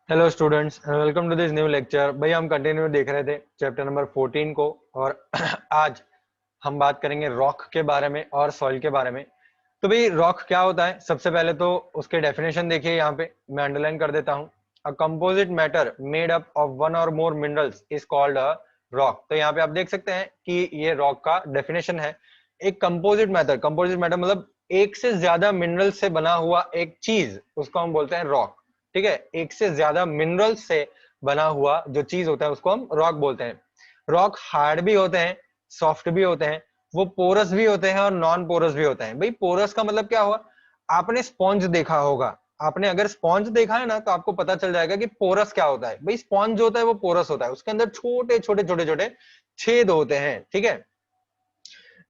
Hello students, welcome to this new lecture. भाई हम continue देख रहे थे चैप्टर नंबर 14 को। और आज हम बात करेंगे रॉक के बारे में और सॉइल के बारे में। तो भाई रॉक क्या होता है, सबसे पहले तो उसके डेफिनेशन देखिए। यहाँ पे मैं अंडरलाइन कर देता हूँ। A composite matter made up of one or more minerals is called a rock. तो यहाँ पे आप देख सकते हैं कि ये रॉक का डेफिनेशन है। एक कंपोजिट मैटर मतलब एक से ज्यादा मिनरल से बना हुआ एक चीज, उसको हम बोलते हैं रॉक। ठीक है, एक से ज्यादा मिनरल से बना हुआ जो चीज होता है उसको हम रॉक बोलते हैं। रॉक हार्ड भी होते हैं, सॉफ्ट भी होते हैं, वो पोरस भी होते हैं और नॉन पोरस भी होते हैं। भाई पोरस का मतलब क्या हुआ, आपने स्पॉन्ज देखा होगा। आपने अगर स्पॉन्ज देखा है ना तो आपको पता चल जाएगा कि पोरस क्या होता है। भाई स्पॉन्ज जो होता है वो पोरस होता है, उसके अंदर छोटे छोटे छोटे छोटे छेद होते हैं, ठीक है,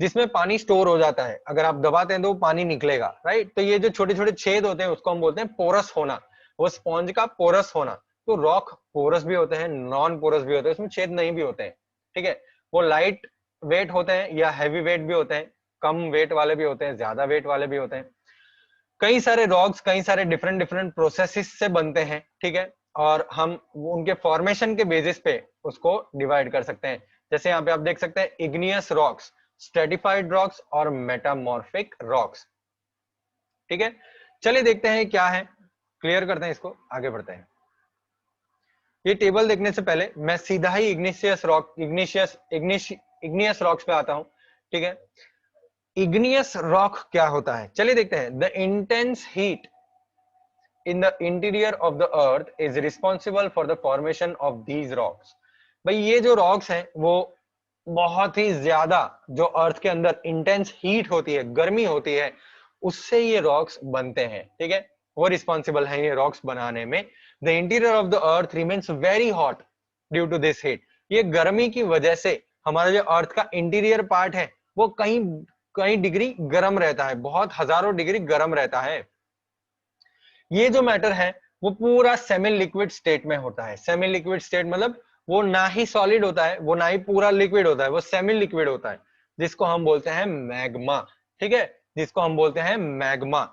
जिसमें पानी स्टोर हो जाता है। अगर आप दबाते हैं तो वो पानी निकलेगा, राइट। तो ये जो छोटे छोटे छेद होते हैं उसको हम बोलते हैं पोरस होना, वो स्पॉन्ज का पोरस होना। तो रॉक पोरस भी होते हैं, नॉन पोरस भी होते हैं, उसमें छेद नहीं भी होते हैं, ठीक है। वो लाइट वेट होते हैं या हैवी वेट भी होते हैं, कम वेट वाले भी होते हैं, ज्यादा वेट वाले भी होते हैं। कई सारे रॉक्स कई सारे डिफरेंट डिफरेंट प्रोसेसेस से बनते हैं, ठीक है। और हम उनके फॉर्मेशन के बेसिस पे उसको डिवाइड कर सकते हैं। जैसे यहाँ पे आप देख सकते हैं इग्नियस रॉक्स, स्ट्रेटिफाइड रॉक्स और मेटामॉर्फिक रॉक्स, ठीक है। चलिए देखते हैं क्या है, क्लियर करते हैं इसको, आगे बढ़ते हैं। ये टेबल देखने से पहले मैं सीधा ही इग्नियस रॉक्स पे आता हूं, ठीक है। इग्नियस रॉक क्या होता है, चलिए देखते हैं। The intense heat in the interior of the earth is responsible for the formation of these rocks। भाई ये जो रॉक्स हैं वो बहुत ही ज्यादा, जो अर्थ के अंदर इंटेंस हीट होती है, गर्मी होती है, उससे ये रॉक्स बनते हैं, ठीक है। वो रिस्पॉन्सिबल है ये रॉक्स बनाने में। The interior of the earth remains very hot due to this heat. ये गर्मी की वजह से हमारा जो अर्थ का इंटीरियर पार्ट है वो कहीं कहीं डिग्री गर्म रहता है, बहुत हजारों डिग्री गर्म रहता है। ये जो मैटर है वो पूरा सेमी लिक्विड स्टेट में होता है। सेमी लिक्विड स्टेट मतलब वो ना ही सॉलिड होता है, वो ना ही पूरा लिक्विड होता है, वो सेमी लिक्विड होता है, जिसको हम बोलते हैं मैग्मा, ठीक है, जिसको हम बोलते हैं मैग्मा।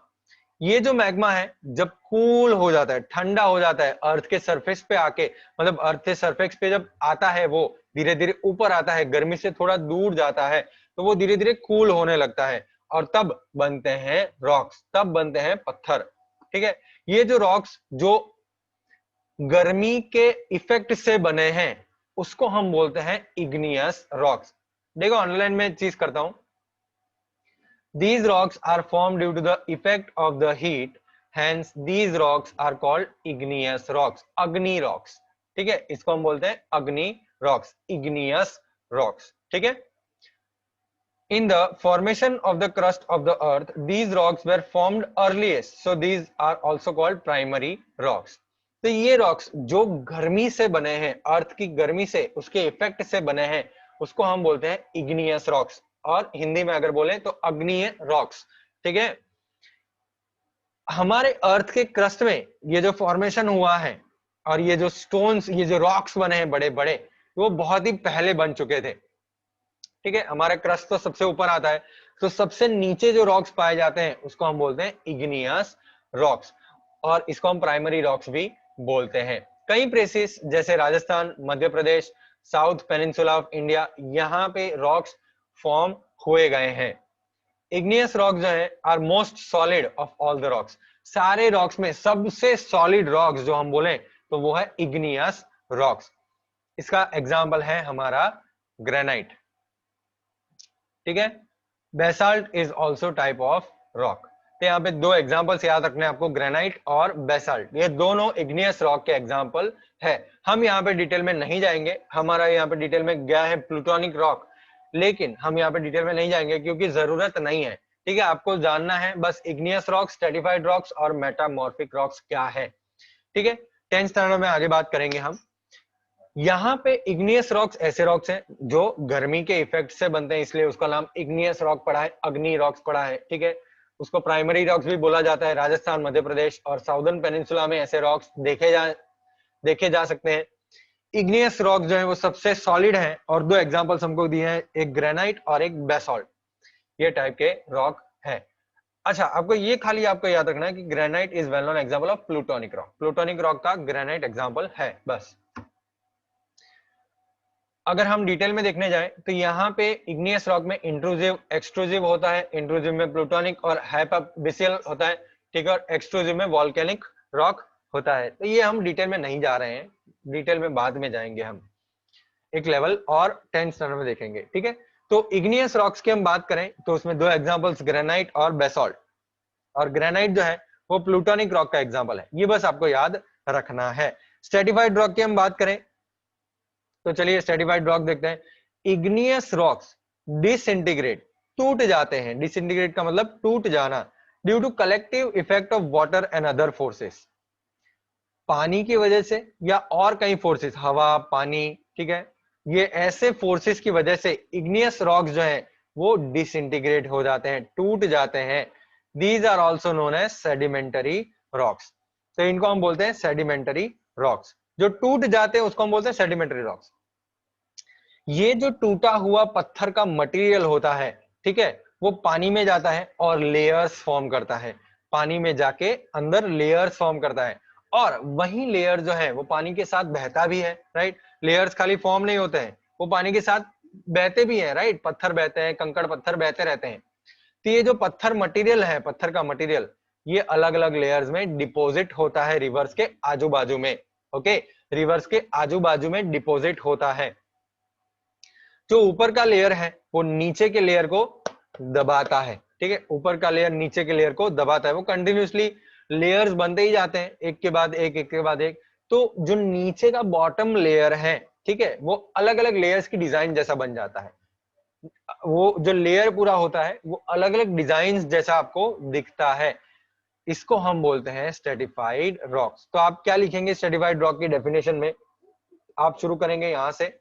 ये जो मैग्मा है जब कूल हो जाता है, ठंडा हो जाता है, अर्थ के सरफेस पे आके, मतलब अर्थ के सरफेस पे जब आता है, वो धीरे धीरे ऊपर आता है, गर्मी से थोड़ा दूर जाता है, तो वो धीरे धीरे कूल होने लगता है और तब बनते हैं रॉक्स, तब बनते हैं पत्थर, ठीक है। ये जो रॉक्स जो गर्मी के इफेक्ट से बने हैं उसको हम बोलते हैं इग्नियस रॉक्स। देखो ऑनलाइन में चीज करता हूं। These rocks are formed due to the effect of the heat, hence these rocks are called igneous rocks, अग्नि rocks, ठीक है। इसको हम बोलते हैं अग्नि rocks, igneous rocks, ठीक है। In the formation of the crust of the earth, these rocks were formed earliest, so these are also called primary rocks। तो ये रॉक्स जो गर्मी से बने हैं, अर्थ की गर्मी से, उसके इफेक्ट से बने हैं, उसको हम बोलते हैं इग्नियस रॉक्स, और हिंदी में अगर बोले तो अग्निय रॉक्स, ठीक है। हमारे अर्थ के क्रस्ट में ये जो फॉर्मेशन हुआ है और ये जो स्टोन्स, ये जो रॉक्स बने हैं बड़े बड़े, वो बहुत ही पहले बन चुके थे, ठीक है। हमारा क्रस्ट तो सबसे ऊपर आता है, तो सबसे नीचे जो रॉक्स पाए जाते हैं उसको हम बोलते हैं इग्नियस रॉक्स, और इसको हम प्राइमरी रॉक्स भी बोलते हैं। कई प्लेसेस जैसे Rajasthan, Madhya Pradesh, south peninsula of India, यहाँ पे रॉक्स फॉर्म हुए गए हैं। इग्नियस रॉक्स जो है are most solid of all the rocks. सारे रॉक्स में सबसे सॉलिड रॉक्स जो हम बोले तो वो है इग्नियस रॉक्स। इसका एग्जाम्पल है हमारा ग्रेनाइट, ठीक है। Basalt is also type of rock. तो यहाँ पे दो एग्जांपल्स याद रखने आपको, ग्रेनाइट और बेसाल्ट, ये दोनों इग्नियस रॉक के एग्जांपल है। हम यहाँ पे डिटेल में नहीं जाएंगे, हमारा यहाँ पे डिटेल में गया है प्लूटोनिक रॉक, लेकिन हम यहाँ पे डिटेल में नहीं जाएंगे क्योंकि जरूरत नहीं है, ठीक है। आपको जानना है बस इग्नियस रॉक्स, स्ट्रेटिफाइड रॉक्स और मेटामॉर्फिक रॉक्स क्या है, ठीक है। 10th स्टैंडर्ड में आगे बात करेंगे हम। यहाँ पे इग्नियस रॉक्स ऐसे रॉक्स हैं जो गर्मी के इफेक्ट से बनते हैं, इसलिए उसका नाम इग्नियस रॉक पड़ा है, अग्नि रॉक्स पड़ा है, ठीक है। उसको प्राइमरी रॉक्स भी बोला जाता है। राजस्थान, मध्य प्रदेश और साउदर्न पेनिनसुला में ऐसे रॉक्स देखे जा सकते हैं। इग्नियस रॉक्स जो है वो सबसे सॉलिड है, और दो एग्जांपल्स हमको दिए हैं, एक ग्रेनाइट और एक बेसॉल्ट, ये टाइप के रॉक है। अच्छा, आपको ये खाली आपको याद रखना है कि granite is well known example of plutonic rock, plutonic rock का ग्रेनाइट एग्जांपल है बस। अगर हम डिटेल में देखने जाएं तो यहाँ पे इग्नियस रॉक में इंट्रूसिव एक्सट्रूसिव होता है, इंट्रूसिव में प्लूटोनिक और हाइपरबिसियल होता है, ठीक है, और एक्सट्रूसिव में वॉल्केनिक रॉक होता है। तो ये हम डिटेल में नहीं जा रहे हैं, डिटेल में बाद में जाएंगे हम, एक लेवल और 10th स्टैंडर्ड में देखेंगे, ठीक है। तो इग्नियस रॉक्स की हम बात करें तो उसमें दो एग्जांपल्स ग्रेनाइट और बेसॉल्ट, और ग्रेनाइट जो है वो प्लूटोनिक रॉक का एग्जांपल है, ये बस आपको याद रखना है। स्ट्रेटिफाइड रॉक की हम बात करें तो चलिए स्ट्रेटिफाइड रॉक देखते हैं। इग्नियस रॉक्स डिसइंटीग्रेट, टूट जाते हैं, डिसइंटीग्रेट का मतलब टूट जाना, due to collective effect of water and other forces, पानी की वजह से या और कई फोर्सेस, हवा पानी, ठीक है, ये ऐसे फोर्सेस की वजह से इग्नियस रॉक्स जो हैं वो डिसइंटीग्रेट हो जाते हैं, टूट जाते हैं। These are also known as sedimentary rocks, तो इनको हम बोलते हैं सेडिमेंटरी रॉक्स, जो टूट जाते हैं उसको हम बोलते हैं सेडिमेंटरी रॉक्स। ये जो टूटा हुआ पत्थर का मटेरियल होता है, ठीक है, वो पानी में जाता है और लेयर्स फॉर्म करता है, पानी में जाके अंदर लेयर्स फॉर्म करता है, और वही लेयर जो है वो पानी के साथ बहता भी है, राइट। लेयर्स खाली फॉर्म नहीं होते हैं, वो पानी के साथ बहते भी हैं, राइट, पत्थर बहते हैं, कंकड़ पत्थर बहते रहते हैं। तो ये जो पत्थर मटेरियल है, पत्थर का मटेरियल, ये अलग अलग लेयर्स में डिपॉजिट होता है रिवर्स के आजू बाजू में, ओके, रिवर्स के आजू बाजू में डिपॉजिट होता है। जो ऊपर का लेयर है वो नीचे के लेयर को दबाता है, ठीक है, ऊपर का लेयर नीचे के लेयर को दबाता है, वो कंटिन्यूसली लेयर्स बनते ही जाते हैं, एक के बाद एक, एक के बाद एक। तो जो नीचे का बॉटम लेयर है, ठीक है, वो अलग अलग लेयर्स की डिजाइन जैसा बन जाता है, वो जो लेयर पूरा होता है वो अलग अलग डिजाइन जैसा आपको दिखता है, इसको हम बोलते हैं स्ट्रेटिफाइड रॉक्स। तो आप क्या लिखेंगे स्ट्रेटिफाइड रॉक की डेफिनेशन में, आप शुरू करेंगे यहां से,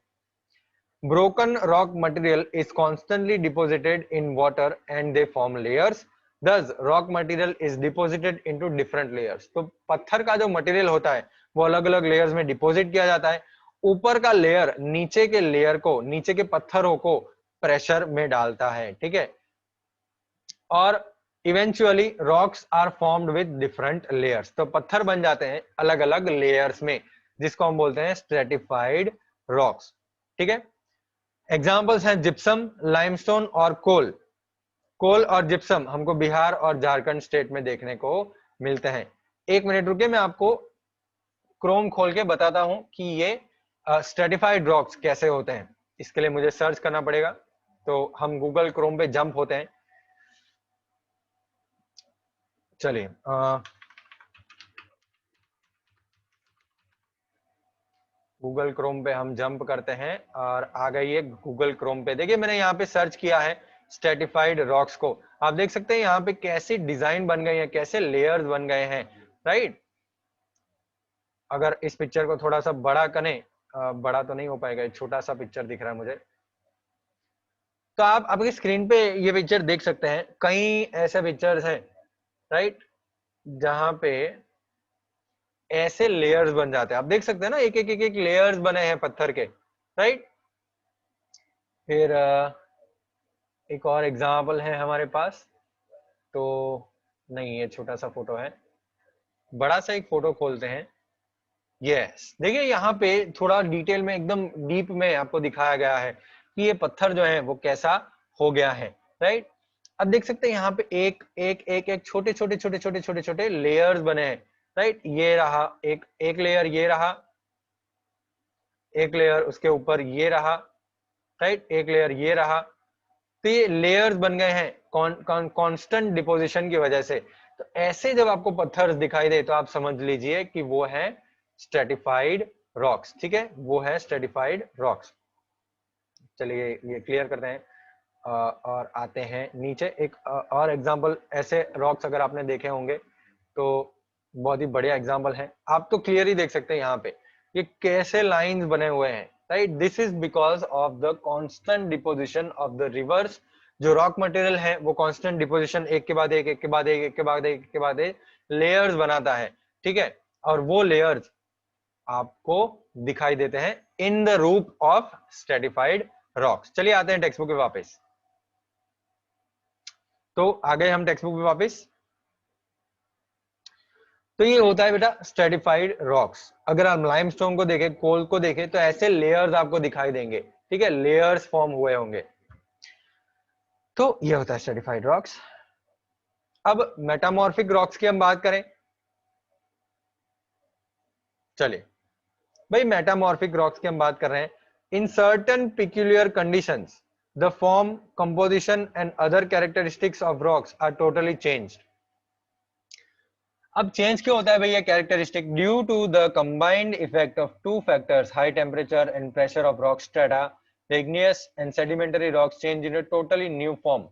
broken rock material is constantly deposited in water and they form layers, thus rock material is deposited into different layers। तो पत्थर का जो मटेरियल होता है वो अलग अलग लेयर्स में डिपॉजिट किया जाता है, ऊपर का लेयर नीचे के लेयर को, नीचे के पत्थरों को प्रेशर में डालता है, ठीक है, और eventually rocks are formed with different layers, तो पत्थर बन जाते हैं अलग अलग लेयर्स में, जिसको हम बोलते हैं स्ट्रेटिफाइड रॉक्स, ठीक है। एग्जाम्पल्स हैं जिप्सम, लाइमस्टोन और कोल। कोल और जिप्सम हमको बिहार और झारखंड स्टेट में देखने को मिलते हैं। एक मिनट रुके, मैं आपको क्रोम खोल के बताता हूं कि ये स्ट्रेटिफाइड रॉक्स कैसे होते हैं। इसके लिए मुझे सर्च करना पड़ेगा, तो हम गूगल क्रोम पे जंप होते हैं। चलिए गूगल क्रोम पे हम जंप करते हैं और आ गई है गूगल क्रोम पे। देखिए मैंने यहाँ पे सर्च किया है स्ट्रेटिफाइड रॉक्स को, आप देख सकते हैं यहाँ पे कैसी डिजाइन बन गई है, कैसे लेयर्स बन गए हैं, राइट। अगर इस पिक्चर को थोड़ा सा बड़ा करें, बड़ा तो नहीं हो पाएगा, छोटा सा पिक्चर दिख रहा है मुझे, तो आप आपकी स्क्रीन पे ये पिक्चर देख सकते हैं, कई ऐसे पिक्चर्स हैं, राइट, जहां पे ऐसे लेयर्स बन जाते हैं, आप देख सकते हैं ना, एक एक एक एक लेयर्स बने हैं पत्थर के, राइट। फिर एक और एग्जाम्पल है हमारे पास, तो नहीं ये छोटा सा फोटो है, बड़ा सा एक फोटो खोलते हैं। यस, देखिए यहाँ पे थोड़ा डिटेल में एकदम डीप में आपको दिखाया गया है कि ये पत्थर जो है वो कैसा हो गया है, राइट। अब देख सकते हैं यहाँ पे एक एक एक एक छोटे छोटे छोटे छोटे छोटे छोटे लेयर्स बने हैं, राइट। ये रहा एक एक लेयर, ये रहा एक लेयर, उसके ऊपर ये रहा, राइट, एक लेयर ये रहा। तो ये लेयर्स बन गए हैं कांस्टेंट डिपोजिशन की वजह से। तो ऐसे जब आपको पत्थर दिखाई दे तो आप समझ लीजिए कि वो है स्ट्रेटिफाइड रॉक्स, ठीक है, वो है स्ट्रेटिफाइड रॉक्स। चलिए ये क्लियर करते हैं और आते हैं नीचे। एक और एग्जांपल, ऐसे रॉक्स अगर आपने देखे होंगे तो बहुत ही बढ़िया एग्जांपल है, आप तो क्लियर ही देख सकते हैं यहाँ पे ये कैसे लाइंस बने हुए हैं, right. This is because of the constant deposition of the reverse. जो रॉक मटेरियल है वो कांस्टेंट डिपोजिशन, एक के बाद एक, एक के बाद एक, एक के बाद एक, एक के बाद एक लेयर्स बनाता है, ठीक है, और वो लेयर्स आपको दिखाई देते हैं इन द रूप ऑफ स्ट्रेटिफाइड रॉक्स। चलिए आते हैं टेक्स्ट बुक पे वापस। तो आ गए हम टेक्स्ट बुक में वापस। तो ये होता है बेटा स्ट्रेटिफाइड रॉक्स। अगर आप लाइमस्टोन को देखें, कोल को देखें, तो ऐसे लेयर्स आपको दिखाई देंगे, ठीक है, लेयर्स फॉर्म हुए होंगे। तो ये होता है स्ट्रेटिफाइड रॉक्स। अब मेटामॉर्फिक रॉक्स की हम बात करें, चलिए भाई मेटामॉर्फिक रॉक्स की हम बात कर रहे हैं। In certain peculiar conditions the form, composition and other characteristics of rocks are totally changed. अब चेंज क्यों होता है भैया characteristic? Due to the combined effect of two factors, high temperature and pressure of rock strata, the igneous and sedimentary rocks change in a totally new form.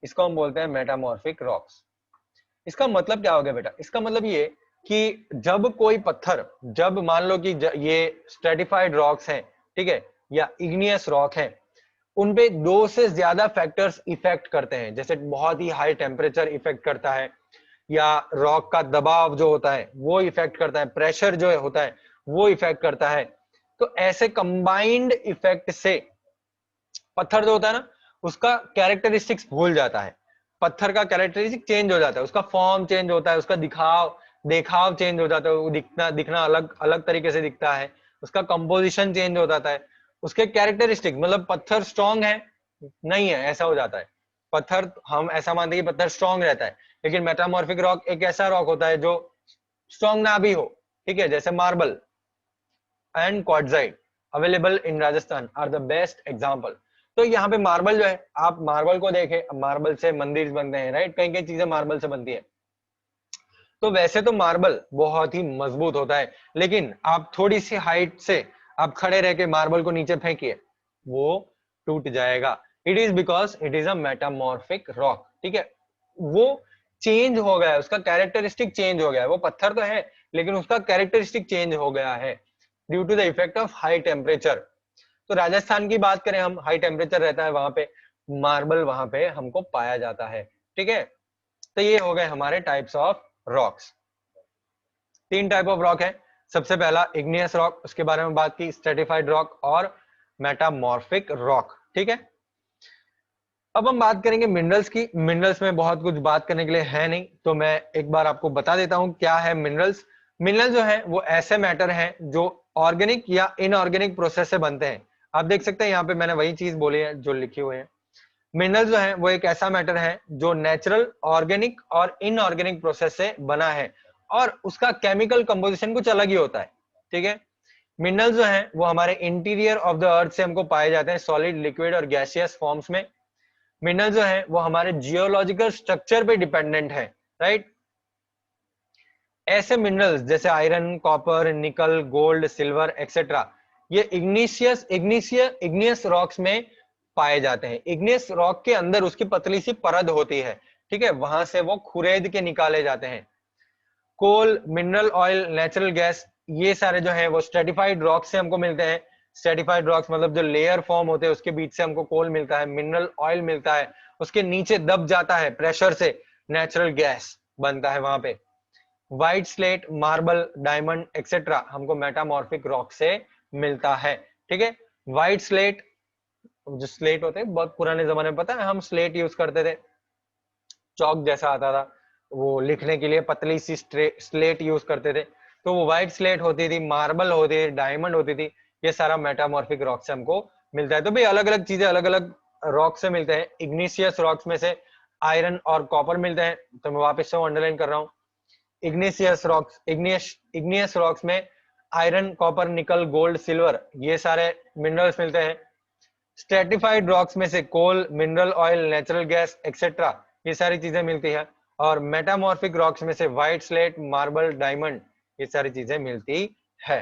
इसको हम बोलते हैं metamorphic rocks. इसका मतलब क्या हो गया बेटा? इसका मतलब ये कि जब कोई पत्थर, जब मान लो कि ये स्ट्रेटिफाइड रॉक्स हैं, ठीक है, या इग्नियस रॉक हैं, उनपे दो से ज्यादा फैक्टर्स इफेक्ट करते हैं। जैसे बहुत ही हाई टेम्परेचर इफेक्ट करता है, या रॉक का दबाव जो होता है वो इफेक्ट करता है, प्रेशर जो होता है वो इफेक्ट करता है। तो ऐसे कंबाइंड इफेक्ट से पत्थर जो होता है ना, उसका कैरेक्टरिस्टिक्स भूल जाता है। पत्थर का कैरेक्टरिस्टिक चेंज हो जाता है, उसका फॉर्म चेंज होता है, उसका दिखाव चेंज हो जाता है, वो दिखना अलग अलग तरीके से दिखता है, उसका कंपोजिशन चेंज हो जाता है, उसके कैरेक्टरिस्टिक, मतलब पत्थर स्ट्रांग है नहीं है ऐसा हो जाता है। पत्थर हम ऐसा मानते हैं कि पत्थर स्ट्रांग रहता है, लेकिन मेटामॉर्फिक रॉक एक ऐसा रॉक होता है जो स्ट्रांग ना भी हो, ठीक है, जैसे marble and quartzite available in Rajasthan are the best example. तो यहाँ पे मार्बल जो है, आप मार्बल को देखें, मार्बल से मंदिर बनते हैं, राइट, कई कई चीजें मार्बल से बनती है। तो वैसे तो मार्बल बहुत ही मजबूत होता है, लेकिन आप थोड़ी सी हाइट से आप खड़े रह के मार्बल को नीचे फेंकिए, वो टूट जाएगा। It is because it is a metamorphic rock, ठीक है, वो चेंज हो गया है, उसका कैरेक्टरिस्टिक चेंज हो गया है। वो पत्थर तो है, लेकिन उसका कैरेक्टरिस्टिक चेंज हो गया है due to the effect of high temperature. तो राजस्थान की बात करें हम, हाई टेम्परेचर रहता है वहां पे, मार्बल वहां पे हमको पाया जाता है, ठीक है। तो ये हो गए हमारे टाइप्स ऑफ रॉक्स। तीन टाइप ऑफ रॉक है। सबसे पहला इग्नियस रॉक, उसके बारे में बात की, स्ट्रेटिफाइड रॉक और मेटामॉर्फिक रॉक, ठीक है। अब हम बात करेंगे मिनरल्स की। मिनरल्स में बहुत कुछ बात करने के लिए है नहीं, तो मैं एक बार आपको बता देता हूं क्या है मिनरल्स। मिनरल जो है वो ऐसे मैटर हैं जो ऑर्गेनिक या इनऑर्गेनिक प्रोसेस से बनते हैं। आप देख सकते हैं यहाँ पे मैंने वही चीज बोली है जो लिखी हुई है। मिनरल जो है वो एक ऐसा मैटर है जो नेचुरल, ऑर्गेनिक और इनऑर्गेनिक प्रोसेस से बना है, और उसका केमिकल कंपोजिशन कुछ अलग ही होता है, ठीक है। मिनरल जो है वो हमारे इंटीरियर ऑफ द अर्थ से हमको पाए जाते हैं, सॉलिड, लिक्विड और गैसियस फॉर्म्स में। मिनरल जो है वो हमारे जियोलॉजिकल स्ट्रक्चर पे डिपेंडेंट है, राइट। ऐसे मिनरल्स जैसे iron, copper, nickel, gold, silver etcetera, ये इग्नियस रॉक्स में पाए जाते हैं। इग्नियस रॉक के अंदर उसकी पतली सी परत होती है, ठीक है, वहां से वो खुरेद के निकाले जाते हैं। कोल, मिनरल ऑयल, नेचुरल गैस, ये सारे जो है वो स्ट्रेटिफाइड रॉक से हमको मिलते हैं। स्ट्रेटिफाइड रॉक्स मतलब जो लेयर फॉर्म होते हैं उसके बीच से हमको कोल मिलता है, मिनरल ऑयल मिलता है, उसके नीचे दब जाता है प्रेशर से, नेचुरल गैस बनता है वहां पे। White slate, marble, diamond etcetera हमको मेटामॉर्फिक रॉक से मिलता है, ठीक है। व्हाइट स्लेट, जो स्लेट होते हैं बहुत पुराने जमाने में, पता है हम स्लेट यूज करते थे, चौक जैसा आता था, वो लिखने के लिए पतली सी स्लेट यूज करते थे, तो वो व्हाइट स्लेट होती थी, मार्बल होती थी, डायमंड होती थी। ये सारा मेटामॉर्फिक रॉक से हमको मिलता है। तो भाई अलग अलग चीजें अलग अलग रॉक से मिलते हैं। इग्निशियस रॉक्स में से आयरन और कॉपर मिलते हैं, तो मैं वापस से अंडरलाइन कर रहा हूँ। इग्नियस रॉक्स में iron, copper, nickel, gold, silver, ये सारे मिनरल्स मिलते हैं। स्ट्रेटिफाइड रॉक्स में से coal, mineral oil, natural gas etcetera, ये सारी चीजें मिलती है। और मेटामॉर्फिक रॉक्स में से व्हाइट स्लेट, मार्बल, डायमंड, ये सारी चीजें मिलती है।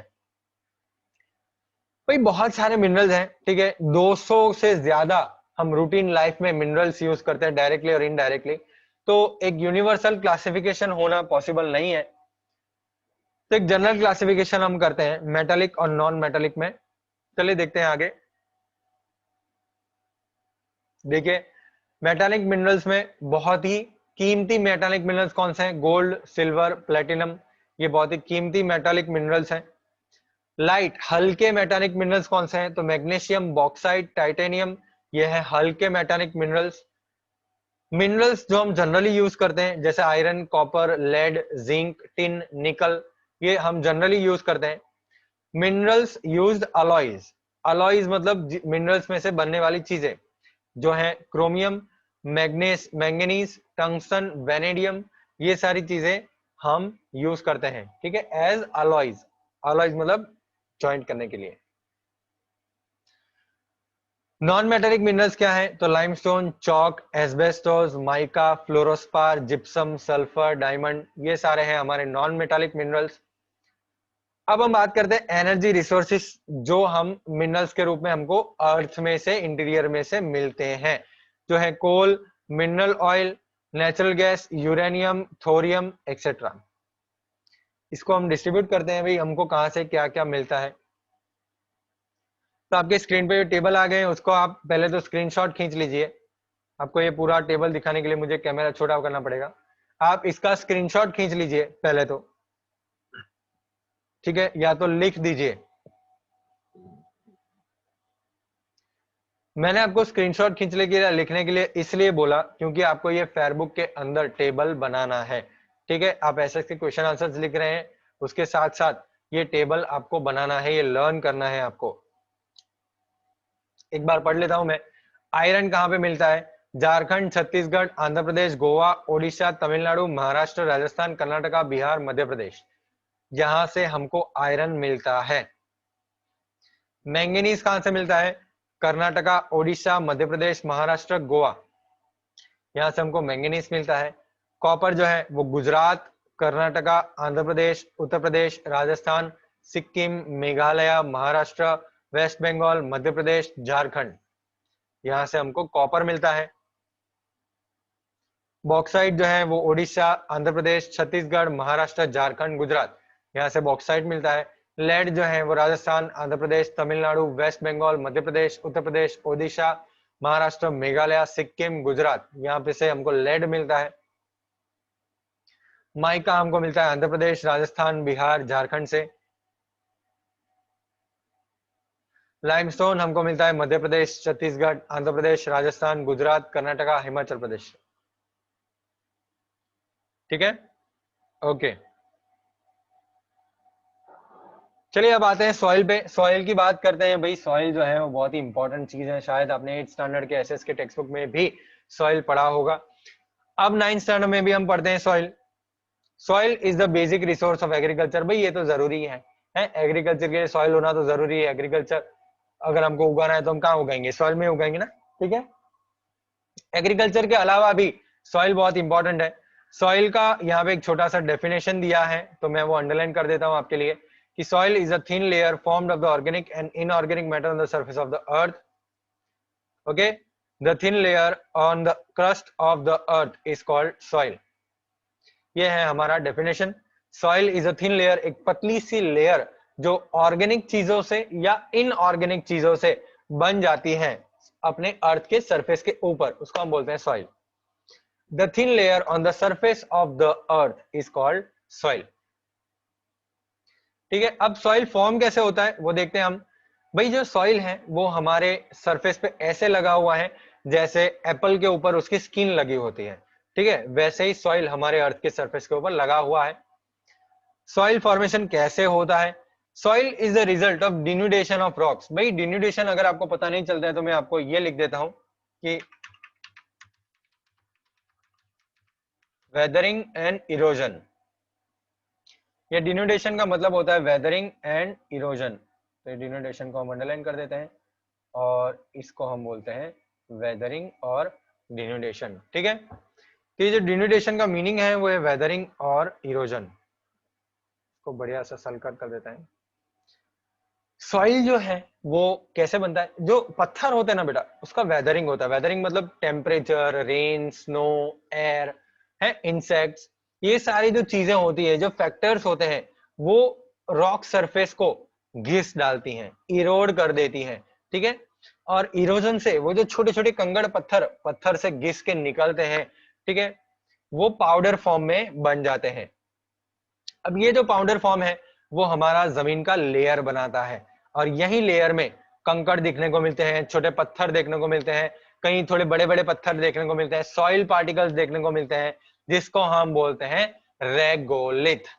भाई बहुत सारे मिनरल्स हैं, ठीक है, 200 से ज्यादा हम रूटीन लाइफ में मिनरल्स यूज करते हैं, डायरेक्टली और इनडायरेक्टली। तो एक यूनिवर्सल क्लासिफिकेशन होना पॉसिबल नहीं है, तो एक जनरल क्लासिफिकेशन हम करते हैं मेटालिक और नॉन मेटालिक में। चलिए देखते हैं आगे। देखिए मेटालिक मिनरल्स में बहुत ही कीमती मेटालिक मिनरल्स कौन से हैं? गोल्ड, सिल्वर, प्लेटिनम, ये बहुत ही कीमती मेटालिक मिनरल्स हैं। लाइट हल्के मेटालिक मिनरल्स कौन से हैं? तो मैग्नीशियम, बॉक्साइट, टाइटेनियम, ये है हल्के मेटालिक मिनरल्स। मिनरल्स जो हम जनरली यूज करते हैं जैसे iron, copper, lead, zinc, tin, nickel, ये हम जनरली यूज करते हैं। मिनरल्स यूज्ड अलॉयज, अलॉयज मतलब मिनरल्स में से बनने वाली चीजें जो है क्रोमियम, मैग्नीज, टंगस्टन, वेनेडियम, ये सारी चीजें हम यूज करते हैं, ठीक है, एज अलॉयज। अलॉयज मतलब ज्वाइंट करने के लिए। नॉन मेटेलिक मिनरल्स क्या है? तो limestone, chalk, asbestos, mica, fluorspar, gypsum, sulphur, diamond, ये सारे हैं हमारे नॉन मेटालिक मिनरल्स। अब हम बात करते हैं एनर्जी रिसोर्सेस जो हम मिनरल्स के रूप में हमको अर्थ में से, इंटीरियर में से मिलते हैं, जो है coal, mineral oil, natural gas, uranium, thorium etcetera. इसको हम डिस्ट्रीब्यूट करते हैं भाई हमको कहां से क्या क्या मिलता है। तो आपके स्क्रीन पे जो टेबल आ गए हैं उसको आप पहले तो स्क्रीनशॉट खींच लीजिए। आपको ये पूरा टेबल दिखाने के लिए मुझे कैमरा छोटा करना पड़ेगा। आप इसका स्क्रीनशॉट खींच लीजिए पहले तो, ठीक है, या तो लिख दीजिए। मैंने आपको स्क्रीनशॉट खींचने के लिए, लिखने के लिए इसलिए बोला क्योंकि आपको ये फेयरबुक के अंदर टेबल बनाना है, ठीक है। आप एसएस के क्वेश्चन आंसर्स लिख रहे हैं, उसके साथ साथ ये टेबल आपको बनाना है, ये लर्न करना है आपको। एक बार पढ़ लेता हूं मैं। आयरन कहां पे मिलता है? झारखंड, छत्तीसगढ़, आंध्र प्रदेश, गोवा, ओडिशा, तमिलनाडु, महाराष्ट्र, राजस्थान, कर्नाटका, बिहार, मध्य प्रदेश, यहां से हमको आयरन मिलता है। मैंगनीज कहां से मिलता है? कर्नाटका, ओडिशा, मध्य प्रदेश, महाराष्ट्र, गोवा, यहां से हमको मैंगनीज मिलता है। कॉपर जो है वो गुजरात, कर्नाटका, आंध्र प्रदेश, उत्तर प्रदेश, राजस्थान, सिक्किम, मेघालय, महाराष्ट्र, वेस्ट बंगाल, मध्य प्रदेश, झारखंड, यहां से हमको कॉपर मिलता है। बॉक्साइट जो है वो ओडिशा, आंध्र प्रदेश, छत्तीसगढ़, महाराष्ट्र, झारखंड, गुजरात, यहाँ से बॉक्साइट मिलता है। लेड जो है वो राजस्थान, आंध्र प्रदेश, तमिलनाडु, वेस्ट बंगाल, मध्य प्रदेश, उत्तर प्रदेश, ओडिशा, महाराष्ट्र, मेघालय, सिक्किम, गुजरात, यहाँ पे से हमको लेड मिलता है। माइका हमको मिलता है आंध्र प्रदेश, राजस्थान, बिहार, झारखंड से। लाइमस्टोन हमको मिलता है मध्य प्रदेश, छत्तीसगढ़, आंध्र प्रदेश, राजस्थान, गुजरात, कर्नाटका, हिमाचल प्रदेश, ठीक है, ओके। चलिए अब आते हैं सॉइल पे। सॉइल की बात करते हैं भाई। सॉइल जो है वो बहुत ही इंपॉर्टेंट चीज है, शायद आपने 8th स्टैंडर्ड के एसएस के टेक्स्ट बुक में भी सॉइल पढ़ा होगा। अब 9th स्टैंडर्ड में भी हम पढ़ते हैं soil. Soil is the basic resource of agriculture. भाई ये तो जरूरी है एग्रीकल्चर के लिए सॉइल होना तो जरूरी है। एग्रीकल्चर अगर हमको उगाना है तो हम कहाँ उगाएंगे? सॉइल में उगाएंगे ना, ठीक है। एग्रीकल्चर के अलावा भी सॉइल बहुत इंपॉर्टेंट है। सॉइल का यहाँ पे एक छोटा सा डेफिनेशन दिया है, तो मैं वो अंडरलाइन कर देता हूँ आपके लिए कि soil is a thin layer formed of the organic and inorganic matter on the surface of the earth. Okay, the thin layer on the crust of the earth is called soil. ये है हमारा definition. Soil is a thin layer, एक पतली सी layer जो organic चीजों से या inorganic चीजों से बन जाती है अपने अर्थ के सरफेस के ऊपर, उसको हम बोलते हैं soil. The thin layer on the surface of the earth is called soil. ठीक है, अब सॉइल फॉर्म कैसे होता है वो देखते हैं हम। भाई जो सॉइल है वो हमारे सरफेस पे ऐसे लगा हुआ है जैसे एप्पल के ऊपर उसकी स्किन लगी होती है, ठीक है, वैसे ही सॉइल हमारे अर्थ के सरफेस के ऊपर लगा हुआ है। सॉइल फॉर्मेशन कैसे होता है? Soil is the result of denudation of rocks. भाई डिन्यूडेशन अगर आपको पता नहीं चलता है तो मैं आपको ये लिख देता हूं कि वेदरिंग एंड इरोजन। ये डिनोटेशन का मतलब होता है वेदरिंग एंड इरोजन। तो डिनोटेशन को हम अंडरलाइन कर देते हैं और इसको हम बोलते हैं वेदरिंग और डिनोटेशन, ठीक है। तो ये जो डिनोटेशन का मीनिंग है वो है वेदरिंग और इरोजन। इसको बढ़िया सा सलकट कर देते हैं। सॉइल जो है वो कैसे बनता है? जो पत्थर होते हैं ना बेटा, उसका वेदरिंग होता है। वेदरिंग मतलब टेम्परेचर, रेन, स्नो, एयर है, इंसेक्ट्स, ये सारी जो चीजें होती है, जो फैक्टर्स होते हैं, वो रॉक सरफेस को घिस डालती हैं, इरोड कर देती हैं, ठीक है। और इरोजन से वो जो छोटे छोटे कंकड़ पत्थर पत्थर से घिस के निकलते हैं, ठीक है, वो पाउडर फॉर्म में बन जाते हैं। अब ये जो पाउडर फॉर्म है वो हमारा जमीन का लेयर बनाता है और यही लेयर में कंकड़ दिखने को मिलते हैं, छोटे पत्थर देखने को मिलते हैं, कहीं थोड़े बड़े बड़े पत्थर देखने को मिलते हैं, सॉइल पार्टिकल्स देखने को मिलते हैं, जिसको हम बोलते हैं रेगोलिथ,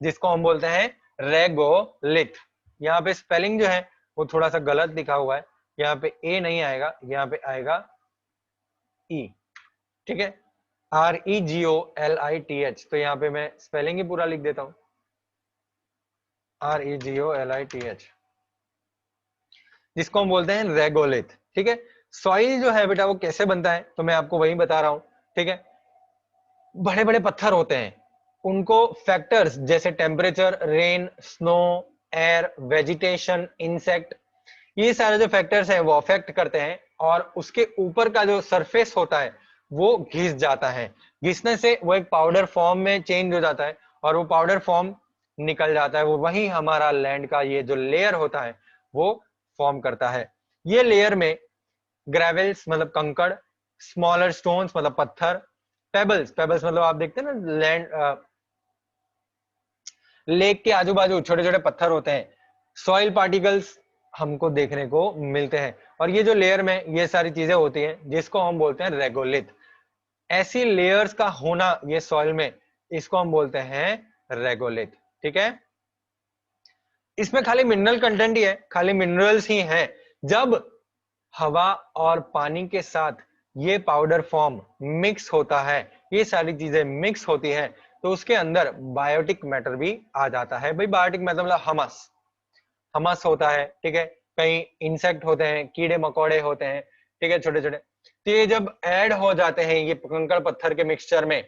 जिसको हम बोलते हैं रेगोलिथ। यहाँ पे स्पेलिंग जो है वो थोड़ा सा गलत लिखा हुआ है, यहाँ पे ए नहीं आएगा, यहाँ पे आएगा ई, ठीक है, REGOLITH। तो यहाँ पे मैं स्पेलिंग ही पूरा लिख देता हूं, REGOLITH, जिसको हम बोलते हैं रेगोलिथ, ठीक है। सॉइल जो है बेटा वो कैसे बनता है, तो मैं आपको वही बता रहा हूं, ठीक है। बड़े बड़े पत्थर होते हैं, उनको फैक्टर्स जैसे temperature, rain, snow, air, vegetation, insect, ये सारे जो फैक्टर्स हैं वो अफेक्ट करते हैं, और उसके ऊपर का जो सरफेस होता है वो घिस जाता है। घिसने से वो एक पाउडर फॉर्म में चेंज हो जाता है, और वो पाउडर फॉर्म निकल जाता है, वो वही हमारा लैंड का ये जो लेयर होता है वो फॉर्म करता है। ये लेयर में ग्रेवल्स मतलब कंकड़, स्मॉलर स्टोन्स मतलब पत्थर, पेबल्स, पेबल्स मतलब आप देखते हैं ना लैंड, लेक के आजू बाजू छोटे छोटे पत्थर होते हैं, सॉइल पार्टिकल्स हमको देखने को मिलते हैं। और ये जो लेयर में ये सारी चीजें होती हैं, जिसको हम बोलते हैं रेगोलिथ। ऐसी लेयर्स का होना ये सॉइल में, इसको हम बोलते हैं रेगोलिथ, ठीक है। इसमें खाली मिनरल कंटेंट ही है, खाली मिनरल्स ही हैं। जब हवा और पानी के साथ ये पाउडर फॉर्म मिक्स होता है, ये सारी चीजें मिक्स होती हैं, तो उसके अंदर बायोटिक मैटर भी आ जाता है। भाई बायोटिक मैटर मतलब हमस, हमस होता है, ठीक है। कई इंसेक्ट होते हैं, कीड़े मकोड़े होते हैं, ठीक है, छोटे छोटे। तो ये जब ऐड हो जाते हैं ये कंकड़ पत्थर के मिक्सचर में,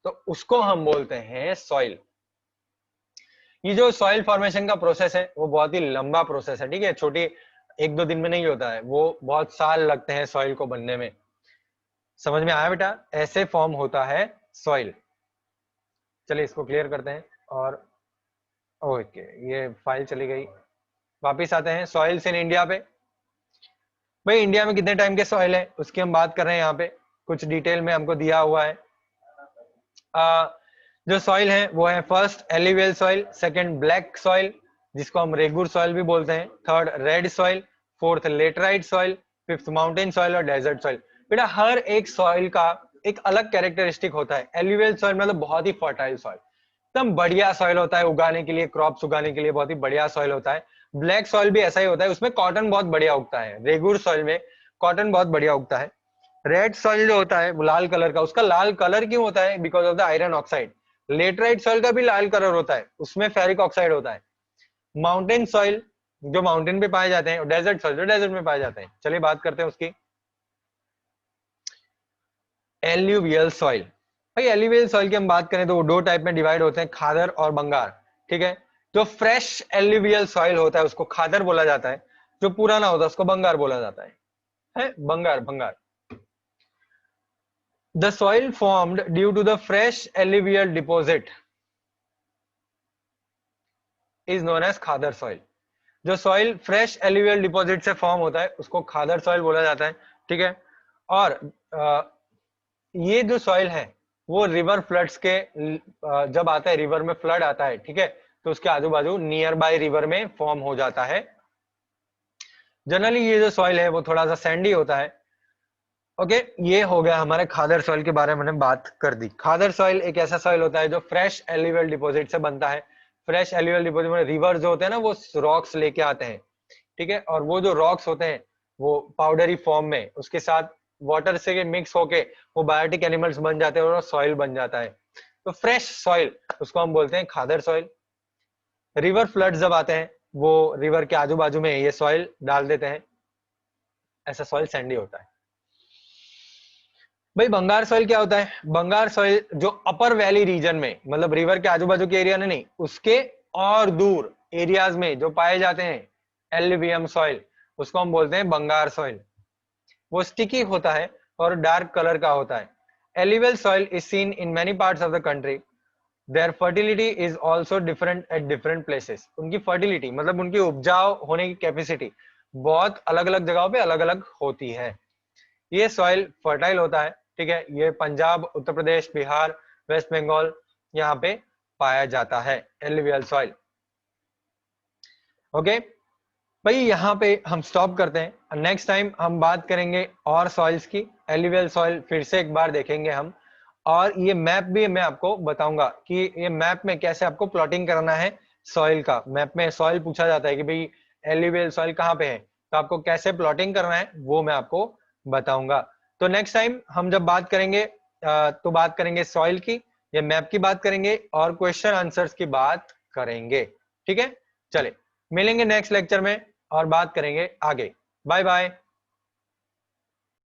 तो उसको हम बोलते हैं सॉइल। ये जो सॉइल फॉर्मेशन का प्रोसेस है वो बहुत ही लंबा प्रोसेस है, ठीक है, छोटी एक दो दिन में नहीं होता है, वो बहुत साल लगते हैं सॉइल को बनने में। समझ में आया बेटा, ऐसे फॉर्म होता है सॉइल। चलिए इसको क्लियर करते हैं, और ओके ये फाइल चली गई, वापिस आते हैं सॉइल्स इन इंडिया पे। भाई इंडिया में कितने टाइम के सॉइल है उसकी हम बात कर रहे हैं, यहाँ पे कुछ डिटेल में हमको दिया हुआ है। जो सॉइल है वो है first alluvial soil, second black soil जिसको हम रेगुर सॉइल भी बोलते हैं, third red soil, fourth laterite soil, fifth mountain soil और डेजर्ट सॉइल। बेटा हर एक सॉइल का एक अलग कैरेक्टरिस्टिक होता है। एलिवियल सॉइल मतलब बहुत ही फर्टाइल सॉइल, एकदम बढ़िया सॉइल होता है उगाने के लिए, क्रॉप्स उगाने के लिए बहुत ही बढ़िया सॉइल होता है। ब्लैक सॉइल भी ऐसा ही होता है, उसमें कॉटन बहुत बढ़िया उगता है, रेगुर सॉइल में कॉटन बहुत बढ़िया उगता है। रेड सॉइल जो होता है वो लाल कलर का, उसका लाल कलर क्यों होता है, because of the iron oxide. Laterite soil का भी लाल कलर होता है, उसमें फेरिक ऑक्साइड होता है। माउंटेन सॉइल जो माउंटेन पे पाए जाते हैं, और डेजर्ट सॉइल जो डेजर्ट में पाए जाते हैं। चलिए बात करते हैं उसकी। एल्यूवियल सॉइल, भाई एल्यूवियल सॉइल की हम बात करें तो वो दो टाइप में डिवाइड होते हैं, खादर और बंगार, ठीक है। जो फ्रेश एल्यूवियल सॉइल होता है उसको खादर बोला जाता है, जो पुराना होता है उसको बंगार बोला जाता है बंगार, बंगार। The soil formed due to the fresh alluvial deposit is known as khadar soil। जो सॉइल फ्रेश एल्यूवियल डिपॉजिट से फॉर्म होता है उसको खादर सॉइल बोला जाता है, ठीक है। और ये जो सॉइल है वो रिवर फ्लड्स के जब आता है, रिवर में फ्लड आता है, ठीक है, तो उसके आजू बाजू नियर बाय रिवर में फॉर्म हो जाता है। जनरली ये जो सॉइल है वो थोड़ा सा सैंडी होता है। ओके ये हो गया हमारे खादर सॉइल के बारे में हमने बात कर दी। खादर सॉइल एक ऐसा सॉइल होता है जो फ्रेश एल्यूवियल डिपॉजिट से बनता है। फ्रेश एल्यूवियल डिपॉजिट में रिवर जो होते हैं ना वो रॉक्स लेके आते हैं, ठीक है, और वो जो रॉक्स होते हैं वो पाउडरी फॉर्म में उसके साथ वाटर से मिक्स होके वो बायोटिक एनिमल्स बन जाते हैं और सॉइल बन जाता है। तो फ्रेश सॉइल उसको हम बोलते हैं खादर सॉइल। रिवर फ्लड जब आते हैं वो रिवर के आजू बाजू में ये सॉइल डाल देते हैं, ऐसा सॉइल सैंडी होता है। भाई बंगार सॉइल क्या होता है, बंगार सॉइल जो अपर वैली रीजन में मतलब रिवर के आजू बाजू के एरिया में नहीं, उसके और दूर एरियाज में जो पाए जाते हैं एल्यूवियम सॉइल, उसको हम बोलते हैं बंगार सॉइल। वो स्टिकी होता है और डार्क कलर का होता है। Alluvial soil is seen in many parts of the country. Their fertility is also different at different places. उनकी फर्टिलिटी मतलब उनकी उपजाऊ होने की कैपेसिटी बहुत अलग अलग जगहों पे अलग अलग होती है। ये सॉइल फर्टाइल होता है, ठीक है, ये पंजाब, उत्तर प्रदेश, बिहार, वेस्ट बंगाल यहाँ पे पाया जाता है एल्यूवियल सॉइल। ओके भाई यहाँ पे हम स्टॉप करते हैं, नेक्स्ट टाइम हम बात करेंगे और सॉइल्स की, एलुवियल सॉइल फिर से एक बार देखेंगे हम, और ये मैप भी मैं आपको बताऊंगा कि ये मैप में कैसे आपको प्लॉटिंग करना है सॉइल का। मैप में सॉइल पूछा जाता है कि भाई एलुवियल सॉइल कहाँ पे है, तो आपको कैसे प्लॉटिंग करना है वो मैं आपको बताऊंगा। तो नेक्स्ट टाइम हम जब बात करेंगे तो बात करेंगे सॉइल की, या मैप की बात करेंगे, और क्वेश्चन आंसर्स की बात करेंगे। ठीक है, चले मिलेंगे नेक्स्ट लेक्चर में और बात करेंगे आगे। Bye bye.